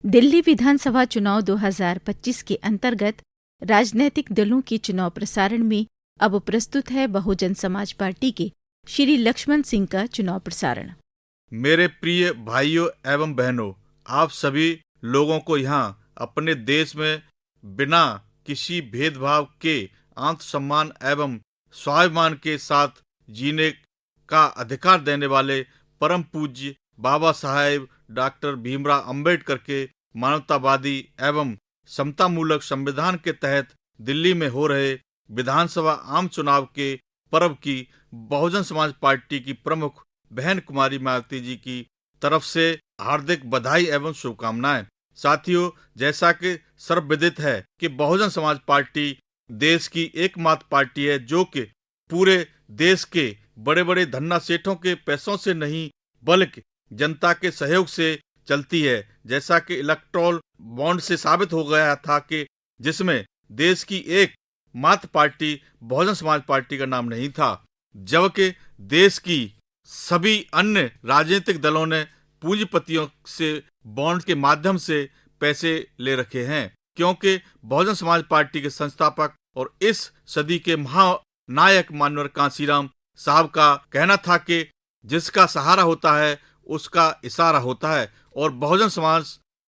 दिल्ली विधानसभा चुनाव 2025 के अंतर्गत राजनीतिक दलों के चुनाव प्रसारण में अब प्रस्तुत है बहुजन समाज पार्टी के श्री लक्ष्मण सिंह का चुनाव प्रसारण। मेरे प्रिय भाइयों एवं बहनों, आप सभी लोगों को यहाँ अपने देश में बिना किसी भेदभाव के आत्मसम्मान एवं स्वाभिमान के साथ जीने का अधिकार देने वाले परम पूज्य बाबा साहेब डॉक्टर भीमराव अंबेडकर के मानवतावादी एवं समतामूलक संविधान के तहत दिल्ली में हो रहे विधानसभा आम चुनाव के पर्व की बहुजन समाज पार्टी की प्रमुख बहन कुमारी मायावती जी की तरफ से हार्दिक बधाई एवं शुभकामनाएं। साथियों, जैसा कि सर्वविदित है कि बहुजन समाज पार्टी देश की एकमात्र पार्टी है जो कि पूरे देश के बड़े बड़े धन्ना सेठों के पैसों से नहीं बल्कि जनता के सहयोग से चलती है। जैसा कि इलेक्टोरल बॉन्ड से साबित हो गया था कि जिसमें देश की एक मात्र पार्टी बहुजन समाज पार्टी का नाम नहीं था, जबकि देश की सभी अन्य राजनीतिक दलों ने पूंजीपतियों से बॉन्ड के माध्यम से पैसे ले रखे हैं, क्योंकि बहुजन समाज पार्टी के संस्थापक और इस सदी के महानायक मानवर कांशीराम साहब का कहना था कि जिसका सहारा होता है उसका इशारा होता है, और बहुजन समाज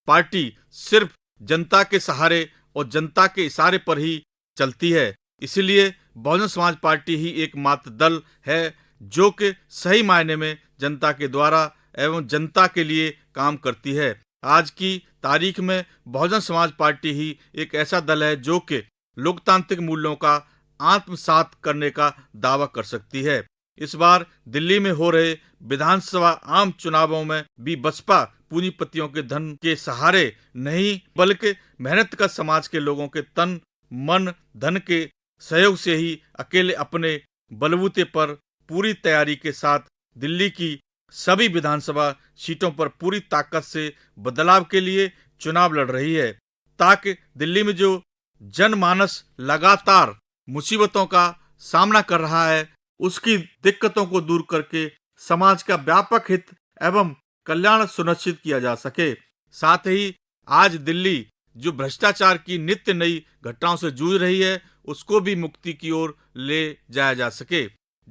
पार्टी सिर्फ जनता के सहारे और जनता के इशारे पर ही चलती है। इसलिए बहुजन समाज पार्टी ही एकमात्र दल है जो कि सही मायने में जनता के द्वारा एवं जनता के लिए काम करती है। आज की तारीख में बहुजन समाज पार्टी ही एक ऐसा दल है जो कि लोकतांत्रिक मूल्यों का आत्मसात करने का दावा कर सकती है। इस बार दिल्ली में हो रहे विधानसभा आम चुनावों में भी बसपा पूंजीपतियों के धन के सहारे नहीं बल्कि मेहनत का समाज के लोगों के तन मन धन के सहयोग से ही अकेले अपने बलबूते पर पूरी तैयारी के साथ दिल्ली की सभी विधानसभा सीटों पर पूरी ताकत से बदलाव के लिए चुनाव लड़ रही है, ताकि दिल्ली में जो जनमानस लगातार मुसीबतों का सामना कर रहा है उसकी दिक्कतों को दूर करके समाज का व्यापक हित एवं कल्याण सुनिश्चित किया जा सके। साथ ही आज दिल्ली जो भ्रष्टाचार की नित्य नई घटनाओं से जूझ रही है उसको भी मुक्ति की ओर ले जाया जा सके।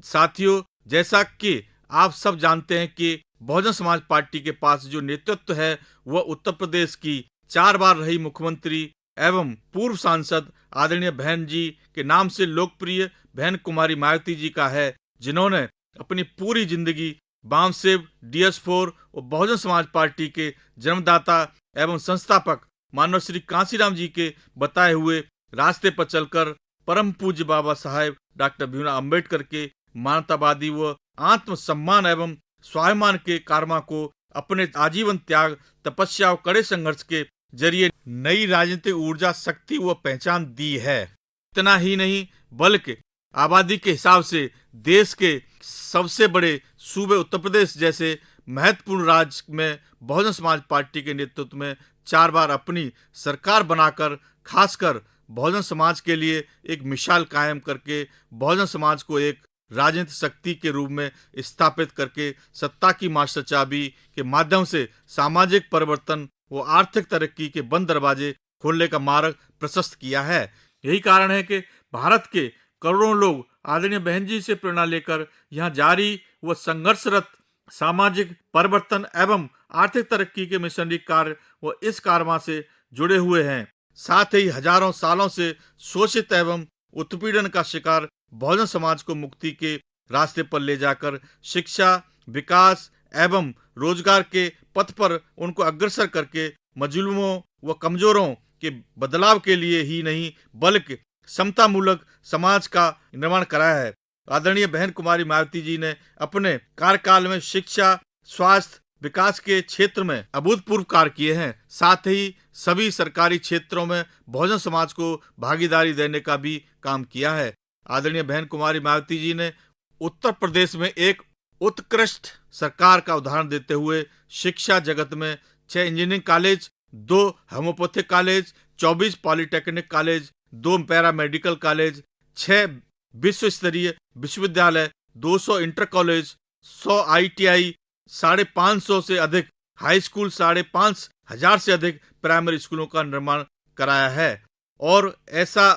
साथियों, जैसा कि आप सब जानते हैं कि बहुजन समाज पार्टी के पास जो नेतृत्व है वह उत्तर प्रदेश की 4 बार रही मुख्यमंत्री एवं पूर्व सांसद आदरणीय बहन जी के नाम से लोकप्रिय बहन कुमारी मायावती जी का है, जिन्होंने अपनी पूरी जिंदगी बामसेव DS4 और बहुजन समाज पार्टी के जन्मदाता एवं संस्थापक मानव श्री कांशीराम जी के बताए हुए रास्ते पर चलकर परम पूज्य बाबा साहेब डॉक्टर भीमराव अंबेडकर के मानवतावादी व आत्म सम्मान एवं स्वाभिमान के कारमा को अपने आजीवन त्याग तपस्या और कड़े संघर्ष के जरिए नई राजनीतिक ऊर्जा शक्ति व पहचान दी है। इतना ही नहीं बल्कि आबादी के हिसाब से देश के सबसे बड़े सूबे उत्तर प्रदेश जैसे महत्वपूर्ण राज्य में बहुजन समाज पार्टी के नेतृत्व में 4 बार अपनी सरकार बनाकर खासकर बहुजन समाज के लिए एक मिसाल कायम करके बहुजन समाज को एक राजनीतिक शक्ति के रूप में स्थापित करके सत्ता की मास्टर चाबी के माध्यम से सामाजिक परिवर्तन व आर्थिक तरक्की के बंद दरवाजे खोलने का मार्ग प्रशस्त किया है। यही कारण है कि भारत के करोड़ों लोग आदरणीय बहन जी से प्रेरणा लेकर यहाँ जारी व संघर्षरत सामाजिक परिवर्तन एवं आर्थिक तरक्की के मिशनरी कार्य व इस कारमा से जुड़े हुए हैं। साथ ही हजारों सालों से शोषित एवं उत्पीड़न का शिकार बहुजन समाज को मुक्ति के रास्ते पर ले जाकर शिक्षा, विकास एवं रोजगार के पथ पर उनको अग्रसर करके मजलूमों व कमजोरों के बदलाव के लिए ही नहीं बल्कि समतामूलक समाज का निर्माण कराया है। आदरणीय बहन कुमारी मायावती जी ने अपने कार्यकाल में शिक्षा, स्वास्थ्य, विकास के क्षेत्र में अभूतपूर्व कार्य किए हैं। साथ ही सभी सरकारी क्षेत्रों में बहुजन समाज को भागीदारी देने का भी काम किया है। आदरणीय बहन कुमारी मायावती जी ने उत्तर प्रदेश में एक उत्कृष्ट सरकार का उदाहरण देते हुए शिक्षा जगत में 6 engineering college, 2 homeopathic college, 24 polytechnic college, 2 paramedical college, 6 विश्व स्तरीय विश्वविद्यालय, 200 इंटर कॉलेज, 100 ITI, 550 से अधिक हाई स्कूल, 5,500 1000 से अधिक प्राइमरी स्कूलों का निर्माण कराया है। और ऐसा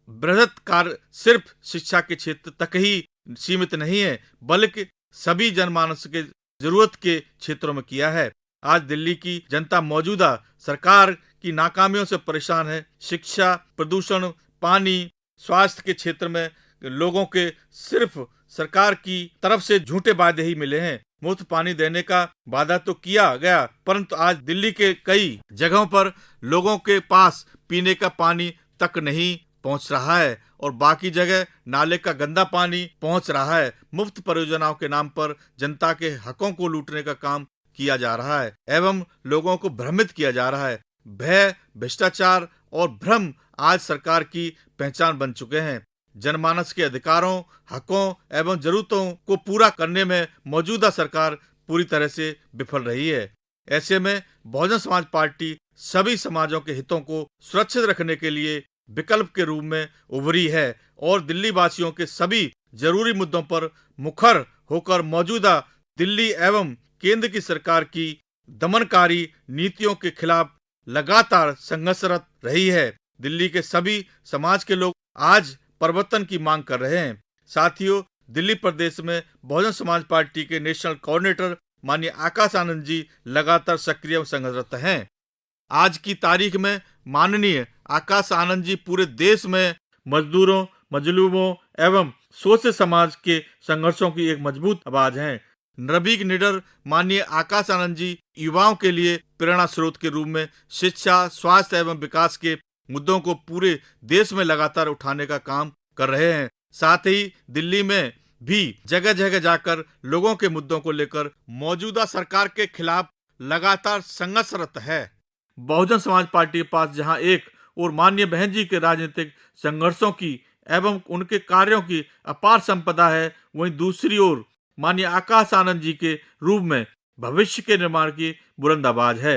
बृहत कार्य सिर्फ शिक्षा के क्षेत्र तक ही सीमित नहीं है, बल्कि सभी जनमानस के जरूरत के क्षेत्रों में किया है। आज दिल्ली की जनता मौजूदा सरकार की नाकामियों से परेशान है। शिक्षा, प्रदूषण, पानी, स्वास्थ्य के क्षेत्र में लोगों के सिर्फ सरकार की तरफ से झूठे वादे ही मिले हैं। मुफ्त पानी देने का वादा तो किया गया, परंतु आज दिल्ली के कई जगहों पर लोगों के पास पीने का पानी तक नहीं पहुंच रहा है और बाकी जगह नाले का गंदा पानी पहुंच रहा है। मुफ्त परियोजनाओं के नाम पर जनता के हकों को लूटने का काम किया जा रहा है एवं लोगों को भ्रमित किया जा रहा है। भय, भ्रष्टाचार और भ्रम आज सरकार की पहचान बन चुके हैं। जनमानस के अधिकारों, हकों एवं जरूरतों को पूरा करने में मौजूदा सरकार पूरी तरह से विफल रही है। ऐसे में बहुजन समाज पार्टी सभी समाजों के हितों को सुरक्षित रखने के लिए विकल्प के रूप में उभरी है और दिल्ली वासियों के सभी जरूरी मुद्दों पर मुखर होकर मौजूदा दिल्ली एवं केंद्र की सरकार की दमनकारी नीतियों के खिलाफ लगातार संघर्षरत रही है। दिल्ली के सभी समाज के लोग आज परिवर्तन की मांग कर रहे हैं। साथियों, दिल्ली प्रदेश में बहुजन समाज पार्टी के नेशनल कोऑर्डिनेटर माननीय आकाश आनंद जी लगातार सक्रिय और संघर्षरत हैं। आज की तारीख में माननीय आकाश आनंद जी पूरे देश में मजदूरों, मजलूमों एवं शोषित समाज के संघर्षों की एक मजबूत आवाज हैं। निर्भीक निडर माननीय आकाश आनंद जी युवाओं के लिए प्रेरणा स्रोत के रूप में शिक्षा, स्वास्थ्य एवं विकास के मुद्दों को पूरे देश में लगातार उठाने का काम कर रहे हैं। साथ ही दिल्ली में भी जगह जगह जाकर लोगों के मुद्दों को लेकर मौजूदा सरकार के खिलाफ लगातार संघर्षरत है। बहुजन समाज पार्टी के पास जहां एक और माननीय बहन जी के राजनीतिक संघर्षों की एवं उनके कार्यों की अपार संपदा है, वहीं दूसरी ओर माननीय आकाश आनंद जी के रूप में भविष्य के निर्माण की बुलंद आवाज है।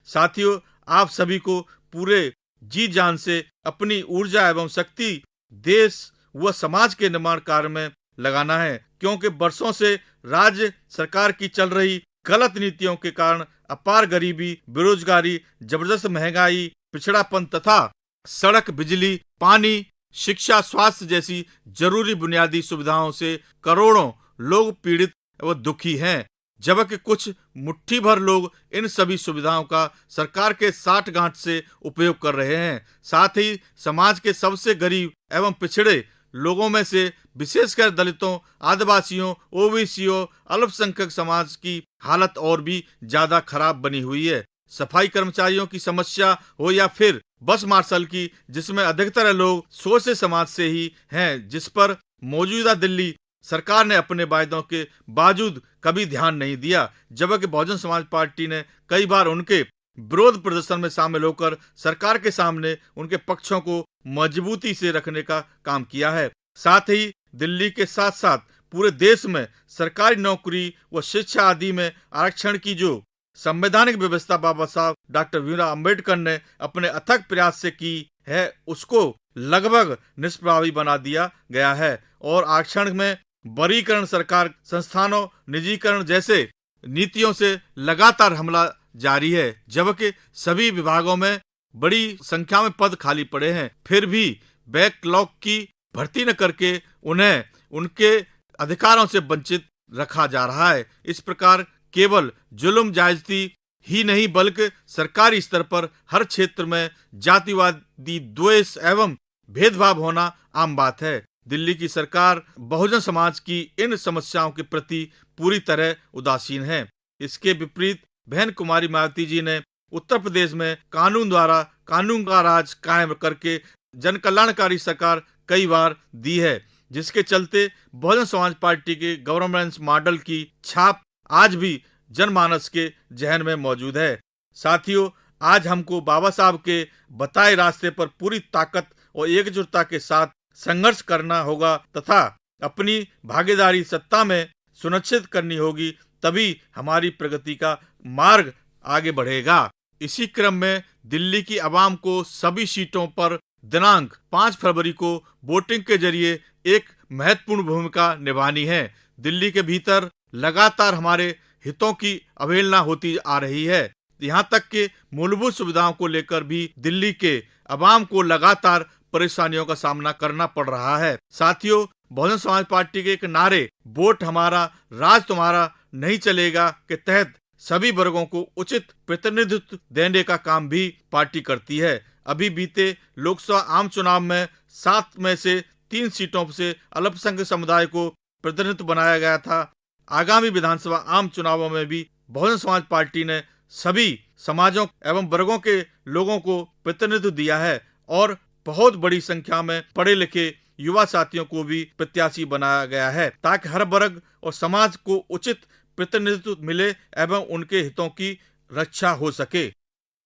साथियों, आप सभी को पूरे जी जान से अपनी ऊर्जा एवं शक्ति देश व समाज के निर्माण कार्य में लगाना है, क्योंकि बरसों से राज्य सरकार की चल रही गलत नीतियों के कारण अपार गरीबी, बेरोजगारी, जबरदस्त महंगाई, पिछड़ापन तथा सड़क, बिजली, पानी, शिक्षा, स्वास्थ्य जैसी जरूरी बुनियादी सुविधाओं से करोड़ों लोग पीड़ित व दुखी हैं, जबकि कुछ मुट्ठी भर लोग इन सभी सुविधाओं का सरकार के साठ गांठ से उपयोग कर रहे हैं। साथ ही समाज के सबसे गरीब एवं पिछड़े लोगों में से विशेषकर दलितों, आदिवासियों, ओबीसीओं, अल्पसंख्यक समाज की हालत और भी ज्यादा खराब बनी हुई है। सफाई कर्मचारियों की समस्या हो या फिर बस मार्शल की, जिसमें अधिकतर लोग शोषित समाज से ही हैं, जिस पर मौजूदा दिल्ली सरकार ने अपने वायदों के बावजूद कभी ध्यान नहीं दिया, जबकि बहुजन समाज पार्टी ने कई बार उनके विरोध प्रदर्शन में शामिल होकर सरकार के सामने उनके पक्षों को मजबूती से रखने का काम किया है। साथ ही दिल्ली के साथ साथ पूरे देश में सरकारी नौकरी व शिक्षा आदि में आरक्षण की जो संवैधानिक व्यवस्था बाबा साहब डॉक्टर भीमराव अंबेडकर ने अपने अथक प्रयास से की है, उसको लगभग निष्प्रभावी बना दिया गया है और आरक्षण में वर्गीकरण, सरकार संस्थानों, निजीकरण जैसे नीतियों से लगातार हमला जारी है, जबकि सभी विभागों में बड़ी संख्या में पद खाली पड़े हैं, फिर भी बैकलॉग की भर्ती न करके उन्हें उनके अधिकारों से वंचित रखा जा रहा है। इस प्रकार केवल जुल्म ज्यादती ही नहीं बल्कि सरकारी स्तर पर हर क्षेत्र में जातिवादी द्वेष एवं भेदभाव होना आम बात है। दिल्ली की सरकार बहुजन समाज की इन समस्याओं के प्रति पूरी तरह उदासीन है। इसके विपरीत बहन कुमारी मायावती जी ने उत्तर प्रदेश में कानून द्वारा कानून का राज कायम करके जन कल्याणकारी सरकार कई बार दी है, जिसके चलते बहुजन समाज पार्टी के गवर्नेंस मॉडल की छाप आज भी जनमानस के जहन में मौजूद है। साथियों, आज हमको बाबा साहब के बताए रास्ते पर पूरी ताकत और एकजुटता के साथ संघर्ष करना होगा तथा अपनी भागीदारी सत्ता में सुनिश्चित करनी होगी, तभी हमारी प्रगति का मार्ग आगे बढ़ेगा। इसी क्रम में दिल्ली की आवाम को सभी सीटों पर दिनांक 5 फरवरी को वोटिंग के जरिए एक महत्वपूर्ण भूमिका निभानी है। दिल्ली के भीतर लगातार हमारे हितों की अवहेलना होती आ रही है। यहाँ तक कि मूलभूत सुविधाओं को लेकर भी दिल्ली के अवाम को लगातार परेशानियों का सामना करना पड़ रहा है। साथियों, बहुजन समाज पार्टी के एक नारे वोट हमारा राज तुम्हारा नहीं चलेगा के तहत सभी वर्गों को उचित प्रतिनिधित्व देने का काम भी पार्टी करती है। अभी बीते लोकसभा आम चुनाव में 7 में से 3 सीटों से अल्पसंख्यक समुदाय को प्रतिनिधित्व बनाया गया था। आगामी विधानसभा आम चुनावों में भी बहुजन समाज पार्टी ने सभी समाजों एवं वर्गों के लोगों को प्रतिनिधित्व दिया है और बहुत बड़ी संख्या में पढ़े लिखे युवा साथियों को भी प्रत्याशी बनाया गया है ताकि हर वर्ग और समाज को उचित प्रतिनिधित्व मिले एवं उनके हितों की रक्षा हो सके।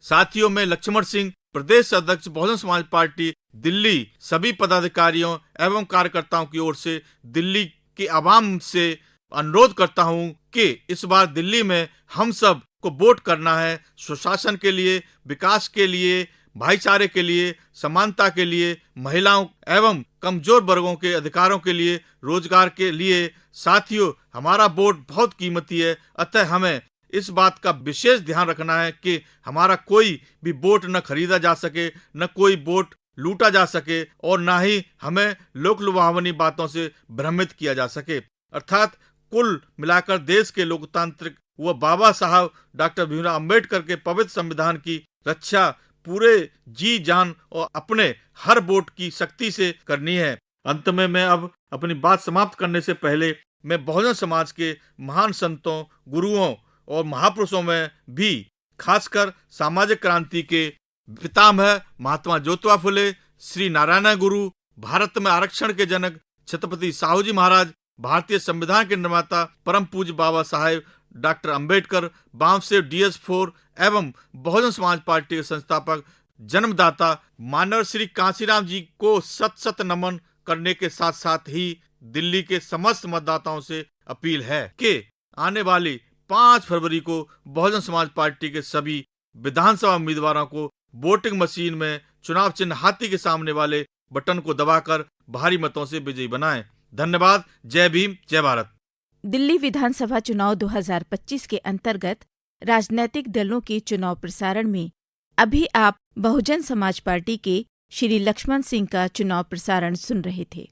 साथियों, मैं लक्ष्मण सिंह, प्रदेश अध्यक्ष बहुजन समाज पार्टी दिल्ली, सभी पदाधिकारियों एवं कार्यकर्ताओं की ओर से दिल्ली के आवाम से अनुरोध करता हूं कि इस बार दिल्ली में हम सब को वोट करना है सुशासन के लिए, विकास के लिए, भाईचारे के लिए, समानता के लिए, महिलाओं एवं कमजोर वर्गों के अधिकारों के लिए, रोजगार के लिए। साथियों, हमारा वोट बहुत कीमती है, अतः हमें इस बात का विशेष ध्यान रखना है कि हमारा कोई भी वोट न खरीदा जा सके, न कोई वोट लूटा जा सके और न ही हमें लोक लुभावनी बातों से भ्रमित किया जा सके। अर्थात कुल मिलाकर देश के लोकतांत्रिक व बाबा साहब डॉक्टर भीमराव अंबेडकर के पवित्र संविधान की रक्षा पूरे जी जान और अपने हर वोट की शक्ति से करनी है। अंत में मैं अब अपनी बात समाप्त करने से पहले मैं बहुजन समाज के महान संतों, गुरुओं और महापुरुषों में भी खासकर सामाजिक क्रांति के पितामह महात्मा ज्योतिबा फुले, श्री नारायण गुरु, भारत में आरक्षण के जनक छत्रपति साहू जी महाराज, भारतीय संविधान के निर्माता परम पूज्य बाबा साहेब डॉक्टर अंबेडकर, बामसेव DS4 एवं बहुजन समाज पार्टी के संस्थापक जन्मदाता मानव श्री कांशीराम जी को शत शत नमन करने के साथ साथ ही दिल्ली के समस्त मतदाताओं से अपील है कि आने वाली 5 फरवरी को बहुजन समाज पार्टी के सभी विधानसभा उम्मीदवारों को वोटिंग मशीन में चुनाव चिन्ह हाथी के सामने वाले बटन को दबाकर भारी मतों से विजयी बनाएं। धन्यवाद। जय भीम, जय भारत। दिल्ली विधानसभा चुनाव 2025 के अंतर्गत राजनीतिक दलों के चुनाव प्रसारण में अभी आप बहुजन समाज पार्टी के श्री लक्ष्मण सिंह का चुनाव प्रसारण सुन रहे थे।